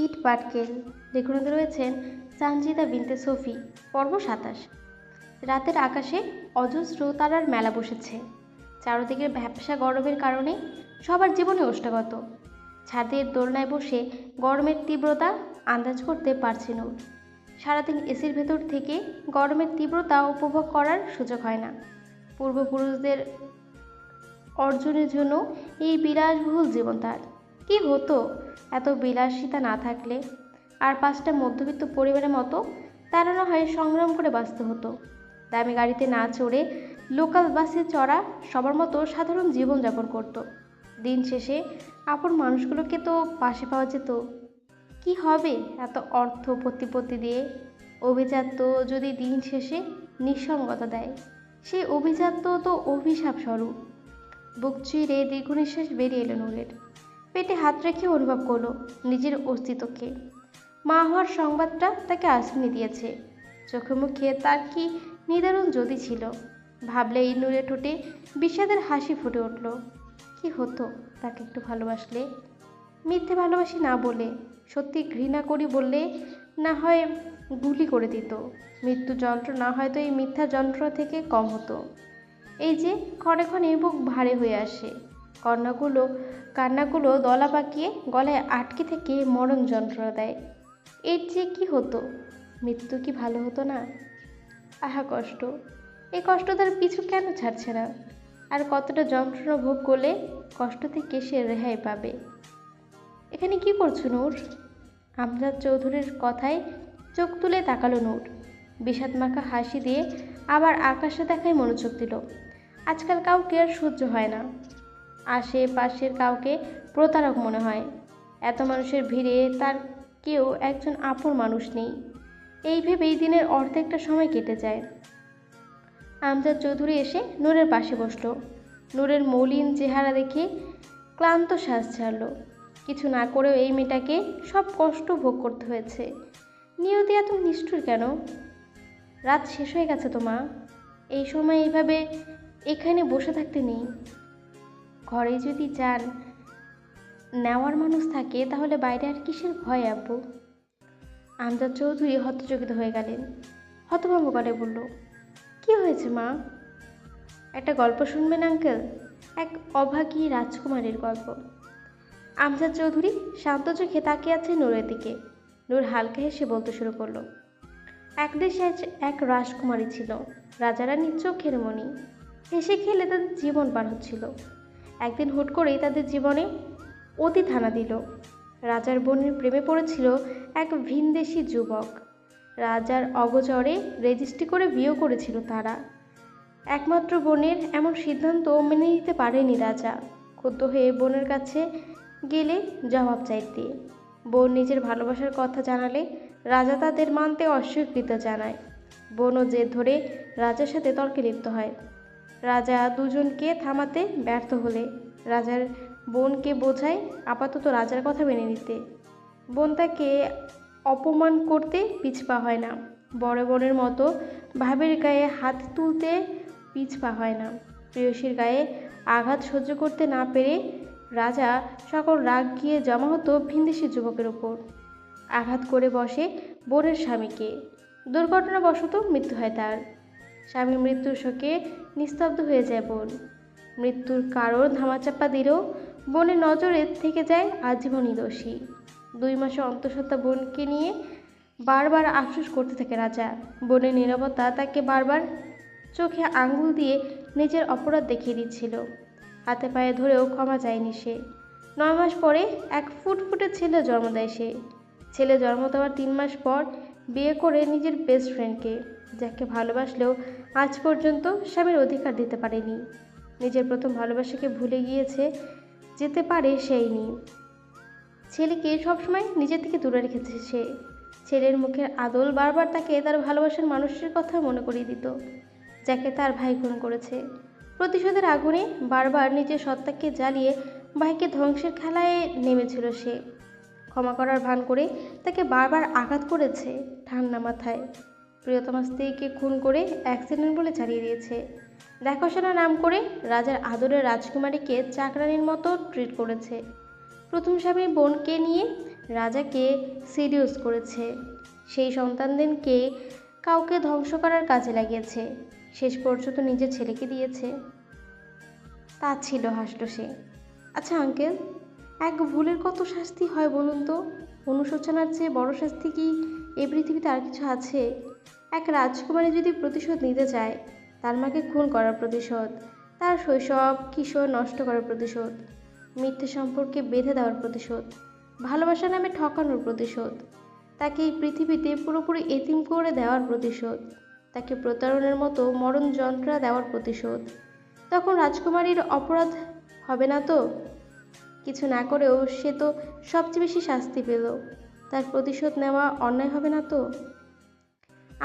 ইট পাটকেল লেখনীতে রয়েছেন সানজিদা বিনতে সফি। পর্ব ২৭। রাতের আকাশে অজস্র তারার মেলা বসেছে। চারদিকের ভ্যাপসা গরমের কারণে সবার জীবনে ওষ্ঠাগত। ছাদের দোলনায় বসে গরমের তীব্রতা আন্দাজ করতে পারছে নূর। সারাদিন এসির ভেতর থেকে গরমের তীব্রতা উপভোগ করার সুযোগ হয় না। পূর্বপুরুষদের অর্জনের জন্য এই বিলাসবহুল জীবন তার। কি হতো এত বিলাসিতা না থাকলে? আর ৫টা মধ্যবিত্ত পরিবারের মতো তারা না হয় সংগ্রাম করে বাঁচতে হতো। দামি গাড়িতে না চড়ে লোকাল বাসে চড়া সবার মতো সাধারণ জীবনযাপন করত। দিন শেষে আপন মানুষগুলোকে তো পাশে পাওয়া যেত। কি হবে এত অর্থ প্রতিপত্তি দিয়ে? অভিজাত্য যদি দিন শেষে নিঃসঙ্গতা দেয়, সেই অভিজাত্য তো অভিশাপ স্বরূপ। বুক চিরে দীর্ঘ নিঃশ্বাস বেরিয়ে এলো নূরের। পেটে হাত রেখে অনুভব করলো নিজের অস্তিত্বকে। মা হওয়ার সংবাদটা তাকে আঁচড়ে দিয়েছে। চোখে মুখে তার কি নিদারুণ জ্যোতি ছিল। ভাবলে এই নূরের ঠোঁটে বিষাদের হাসি ফুটে উঠল। কি হতো তাকে একটু ভালোবাসলে? মিথ্যে ভালোবাসি না বলে, সত্যি ঘৃণা করি বললে না হয় গুলি করে দিত। মৃত্যু যন্ত্রণা হয়তো এই মিথ্যা যন্ত্রণা থেকে কম হতো। এই যে ক্ষণে ক্ষণে বুক ভারী হয়ে আসে, কান্নাগুলো দলা পাকিয়ে গলায় আটকে থেকে মরণ যন্ত্রণা দেয়। এর যে কি হতো? মৃত্যু কি ভালো হতো না? আহা কষ্ট! এই কষ্ট তার পিছু কেন ছাড়ছে না? আর কতটা যন্ত্রণা ভোগ করলে কষ্ট থেকে সে রেহাই পাবে? এখানে কি করছো নূর? আমজাদ চৌধুরীর কথায় চোখ তুলে তাকালো নূর। বিষাদমাখা হাসি দিয়ে আবার আকাশে দেখায় মনোযোগ দিল। আজকাল কাউকে আর সহ্য হয় না। আশেপাশের কাউকে প্রতারক মনে হয়। এত মানুষের ভিড়ে তার কেউ একজন আপন মানুষ নেই। এই ভেবেই দিনের অর্ধেকটা সময় কেটে যায়। আমজাদ চৌধুরী এসে নূরের পাশে বসলো। নূরের মলিন চেহারা দেখে ক্লান্ত শ্বাস ছাড়ল। কিছু না করেও এই মেয়েটাকে সব কষ্ট ভোগ করতে হয়েছে। নিয়তি এত নিষ্ঠুর কেন? রাত শেষ হয়ে গেছে তো মা। এই সময় এইভাবে এখানে বসে থাকতে নেই। ঘরে যদি যান নেওয়ার মানুষ থাকে তাহলে বাইরে আর কিসের ভয় আব্বু? আমজাদ চৌধুরী হতচকিত হয়ে গেলেন। হতভম্ব গলায় বলল, কি হয়েছে মা? একটা গল্প শুনবেন আঙ্কেল? এক অভাগী রাজকুমারীর গল্প। আমজাদ চৌধুরী শান্ত চোখে তাকিয়ে আছে নূরের দিকে। নূর হালকা হেসে বলতে শুরু করলো, এক দেশে এক রাজকুমারী ছিল। রাজারানীর চোখের মণি। হেসে খেলে তাদের জীবন পার হচ্ছিল। একদিন হুট করেই তাদের জীবনে অতীত হানা দিল। রাজার বোনের প্রেমে পড়েছিল এক ভিনদেশি যুবক। রাজার অগোচরে রেজিস্ট্রি করে বিয়ে করেছিল তারা। একমাত্র বোনের এমন সিদ্ধান্ত মেনে নিতে পারেনি রাজা। ক্ষুব্ধ হয়ে বোনের কাছে গেলে জবাব চাইতে। বোন নিজের ভালোবাসার কথা জানালে রাজা তাদের মানতে অস্বীকৃতি জানায়। বোনও জেদ ধরে রাজার সাথে তর্কে লিপ্ত হয়। রাজা দুজনকে থামাতে ব্যর্থ হলে রাজার বোনকে বোঝায় আপাতত রাজার কথা মেনে নিতে। বোন তাকে অপমান করতে পিছপা হয় না। বড় বোনের মতো ভাবির গায়ে হাত তুলতে পিছপা হয় না। প্রেয়সীর গায়ে আঘাত সহ্য করতে না পেরে রাজা সকল রাগ গিয়ে জমা হতো ভিনদেশি যুবকের ওপর। আঘাত করে বসে বোনের স্বামীকে। দুর্ঘটনাবশত মৃত্যু হয় তার। স্বামীর মৃত্যুর শোকে নিস্তব্ধ হয়ে যায় বোন। মৃত্যুর কারণ ধামাচাপা দিলেও বোনের নজরে থেকে যায় আজীবনই দোষী। 2 মাসে অন্তঃসত্ত্বা বোনকে নিয়ে বারবার আফসোস করতে থাকে রাজা। বোনের নীরবতা তাকে বারবার চোখে আঙ্গুল দিয়ে নিজের অপরাধ দেখিয়ে দিচ্ছিল। হাতে পায়ে ধরেও ক্ষমা চায়নি সে। 9 মাস পরে এক ফুটফুটে ছেলে জন্ম দেয় সে। ছেলে জন্ম দেওয়ার 3 মাস পর বিয়ে করে নিজের বেস্ট ফ্রেন্ডকে, যাকে ভালোবাসলেও আজ পর্যন্ত স্বামীর অধিকার দিতে পারেনি। নিজের প্রথম ভালোবাসাকে ভুলে গিয়েছে, যেতে পারে সেই নেই। ছেলেকে সবসময় নিজের থেকে দূরে রেখেছে সে। ছেলের মুখের আদল বারবার তাকে তার ভালোবাসার মানুষের কথা মনে করিয়ে দিত, যাকে তার ভাই খুন করেছে। প্রতিশোধের আগুনে বারবার নিজের সত্তাকে জ্বালিয়ে ভাইকে ধ্বংসের খেলায় নেমেছিল সে। ক্ষমা করার ভান করে তাকে বারবার আঘাত করেছে ঠান্ডা মাথায়। প্রিয়তমা স্ত্রীকে খুন করে অ্যাক্সিডেন্ট বলে চালিয়ে দিয়েছে। দেখাশোনার নাম করে রাজার আদরের রাজকুমারীকে চাকরানির মতো ট্রিট করেছে। প্রথম স্বামী বোনকে নিয়ে রাজাকে সিরিয়াস করেছে, সেই সন্তানদেরকে কাউকে ধ্বংস করার কাজে লাগিয়েছে, শেষ পর্যন্ত নিজের ছেলেকে দিয়েছে। তা ছিল, হাসলো সে। আচ্ছা আঙ্কেল, এক ভুলের কত শাস্তি হয় বলুন তো? অনুশোচনার চেয়ে বড় শাস্তি কি এই পৃথিবীতে আর কিছু আছে? এক রাজকুমারী যদি প্রতিশোধ নিতে চায়, তার মাকে খুন করার প্রতিশোধ, তার শৈশব কিশোর নষ্ট করার প্রতিশোধ, মিথ্যে সম্পর্কে বেঁধে দেওয়ার প্রতিশোধ, ভালোবাসা নামে ঠকানোর প্রতিশোধ, তাকে এই পৃথিবীতে পুরোপুরি এতিম করে দেওয়ার প্রতিশোধ, তাকে প্রতারণের মতো মরণ যন্ত্রণা দেওয়ার প্রতিশোধ, তখন রাজকুমারীর অপরাধ হবে না তো? কিছু না করেও সে তো সবচেয়ে বেশি শাস্তি পেল, তার প্রতিশোধ নেওয়া অন্যায় হবে না তো?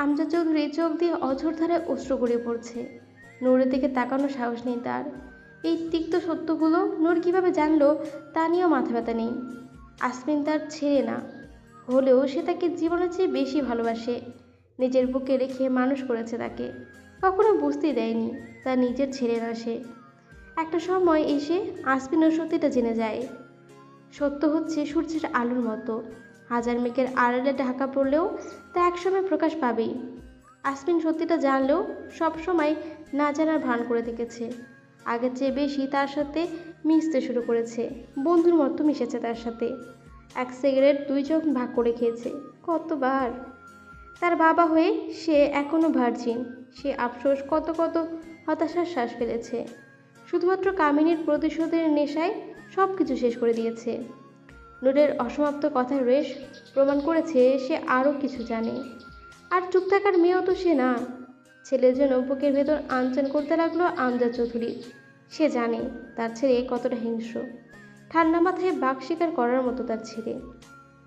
আমজাদ চৌধুরী চোখ দিয়ে অঝোর ধারায় অশ্রু গড়িয়ে পড়ছে। নূরের দিকে তাকানোর সাহস নেই তার। এই তিক্ত সত্যগুলো নূর কীভাবে জানলো তা নিয়েও মাথা ব্যথা নেই। আসমিন তার ছেলে না হলেও সে তাকে জীবনের চেয়ে বেশি ভালোবাসে। নিজের বুকে রেখে মানুষ করেছে তাকে, কখনো বুঝতেই দেয়নি তার নিজের ছেলে না সে। একটা সময় এসে আসমিনও সত্যিটা জেনে যায়। সত্য হচ্ছে সূর্যের আলোর মতো, হাজার মেঘের আড়ালে ঢাকা পড়লেও তা একসময় প্রকাশ পাবেই। আসমিন সত্যিটা জানলেও সবসময় না জানার ভান করে থেকেছে। আগের চেয়ে বেশি তার সাথে মিশতে শুরু করেছে, বন্ধুর মতো মিশেছে তার সাথে। এক সিগারেট দুইজন ভাগ করে খেয়েছে কতবার। তার বাবা হয়ে সে এখনও ভার্জিন। সে আফসোস কত কত হতাশার শ্বাস ফেলেছে। শুধুমাত্র কামিনীর প্রতিশোধের নেশায় সব কিছু শেষ করে দিয়েছে। নূরের অসমাপ্ত কথার রেশ প্রমাণ করেছে সে আরও কিছু জানে। আর চুপ থাকার মেয়েও তো সে না। ছেলের জন্য বুকের ভেতর আনচান করতে লাগলো আমজাদ চৌধুরী। সে জানে তার ছেলে কতটা হিংস্র, ঠান্ডা মাথায় বাঘ শিকার করার মতো তার ছেলে।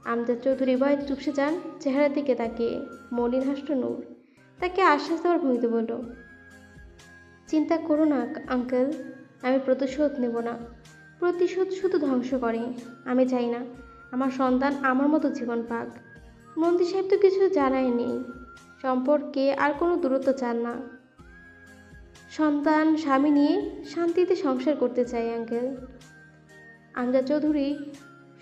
আমজাদ চৌধুরী ভয়ে চুপসে যান, চেহারার দিকে তাকিয়ে। মলিন হাসল নূর, তাকে আশ্বাস দেওয়ার ভঙ্গিতে বলল, চিন্তা করো না আঙ্কেল, আমি প্রতিশোধ নেব না। প্রতিশোধ শুধু ধ্বংস করে। আমি চাই না আমার সন্তান আমার মতো জীবন পাক। মন্ত্রী সাহেব তো কিছু জানায়নি, সম্পর্কে আর কোনো দূরত্ব চান না। সন্তান স্বামী নিয়ে শান্তিতে সংসার করতে চাই আঙ্কেল। আমজাদ চৌধুরী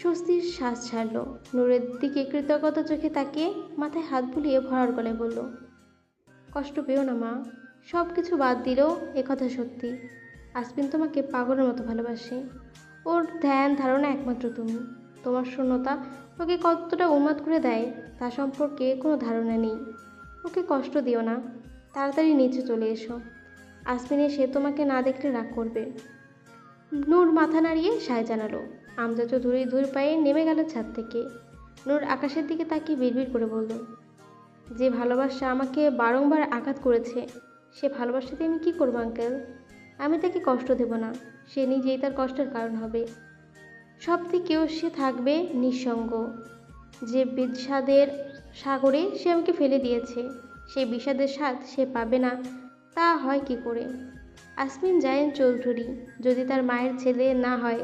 স্বস্তির শ্বাস ছাড়ল। নূরের দিকে কৃতজ্ঞতা চোখে তাকিয়ে মাথায় হাত বুলিয়ে ভরার গলায় বলল, কষ্ট পেও না মা, সব কিছু বাদ দিলেও একথা সত্যি, আসমিন তোমাকে পাগলের মতো ভালোবাসে। ওর ধ্যান ধারণা একমাত্র তুমি। তোমার শূন্যতা ওকে কতটা উন্মাদ করে দেয় তা সম্পর্কে কোনো ধারণা নেই। ওকে কষ্ট দিও না, তাড়াতাড়ি নিচে চলে এসো। আসমিন এসে তোমাকে না দেখলে রাগ করবে। নূর মাথা নাড়িয়ে সায় জানালো। আমজাদ চৌধুরী ধূর পায়ে নেমে গেল ছাদ থেকে। নূর আকাশের দিকে তাকিয়ে বিড়বিড় করে বলল, যে ভালোবাসা আমাকে বারংবার আঘাত করেছে, সে ভালোবাসাতে আমি কি করবো আঙ্কেল? আমি তাকে কষ্ট দেব না, সে নিজেই তার কষ্টের কারণ হবে। সব থেকেও সে থাকবে নিঃসঙ্গ। যে বিষাদের সাগরে সে আমাকে ফেলে দিয়েছে, সেই বিষাদের স্বাদ সে পাবে না, তা হয় কি করে? আসমিন জায়েন চৌধুরী যদি তার মায়ের ছেলে না হয়,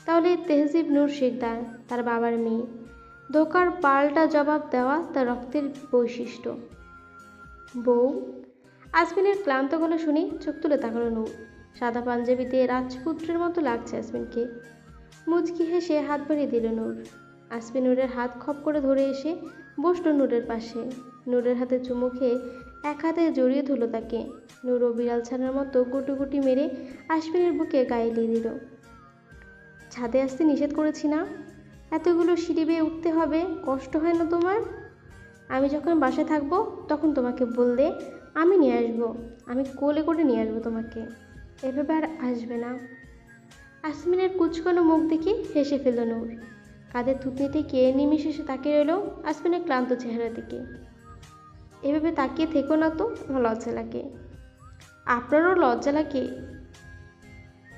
তাহলে তেহজিব নূর শিকদার তার বাবার মেয়ে। ধোকার পাল্টা জবাব দেওয়া তার রক্তের বৈশিষ্ট্য। বউ? আসমিনের ক্লান্ত গলা শুনে চোখ তুলে তাকালো নূর। সাদা পাঞ্জাবিতে রাজপুত্রের মতো লাগছে আসমিনকে। মুচকি হেসে হাত বাড়িয়ে দিল নূর। আসমিন নূরের হাত খপ করে ধরে এসে বসল নূরের পাশে। নূরের হাতে চুমু খেয়ে এক হাতে জড়িয়ে ধরল তাকে। নূরও বিড়াল ছানার মতো গুটি মেরে আসমিনের বুকে গায়ে দিয়ে দিল। ছাদে আসতে নিষেধ করেছি না? এতগুলো সিঁড়ি বেয়ে উঠতে হবে, কষ্ট হয় না তোমার? আমি যখন বাসায় থাকবো তখন তোমাকে বললে আমি নিয়ে আসবো, আমি কোলে করে নিয়ে আসবো তোমাকে। এভাবে আর আসবে না। আসমিনের কুচকানো মুখ দেখে হেসে ফেলল নূর। কাঁধের থুতনি থেকে নিমিষে তাকিয়ে রইল আসমিনের ক্লান্ত চেহারার দিকে। এভাবে তাকিয়ে থেকো না তো, আমার লজ্জা লাগে। আপনারও লজ্জা লাগে?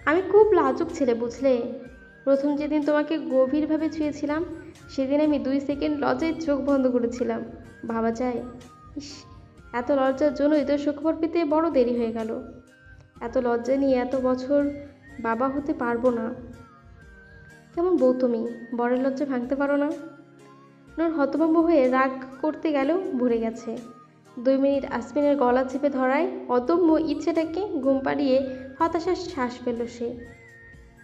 আমি খুব লাজুক ছেলে বুঝলে। প্রথম যেদিন তোমাকে গভীরভাবে ছুঁয়েছিলাম, সেদিন আমি 2 সেকেন্ড লজ্জায় চোখ বন্ধ করেছিলাম। ভাবা যায়? ইস, এত লজ্জার জন্যই তো সুখবর পেতে বড় দেরি হয়ে গেল। এত লজ্জা নিয়ে এত বছর বাবা হতে পারবো না। কেমন বউ তুমি, বরের লজ্জা ভাঙতে পারো না? নূর হতভম্ব হয়ে রাগ করতে গেলেও ভরে গেছে। 2 মিনিট আসমিনের গলা চেপে ধরায় অদম্য ইচ্ছেটাকে ঘুম পাড়িয়ে হতাশার শ্বাস ফেলল সে।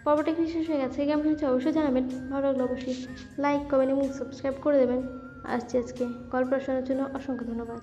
পর্বটা এখানে শেষ হয়ে গেছে। কেমন হয়েছে অবশ্যই জানাবেন। ভালো লাগলে অবশ্যই লাইক, কমেন্ট এবং সাবস্ক্রাইব করে দেবেন। আসছি আজকে গল্প শোনার জন্য অসংখ্য ধন্যবাদ।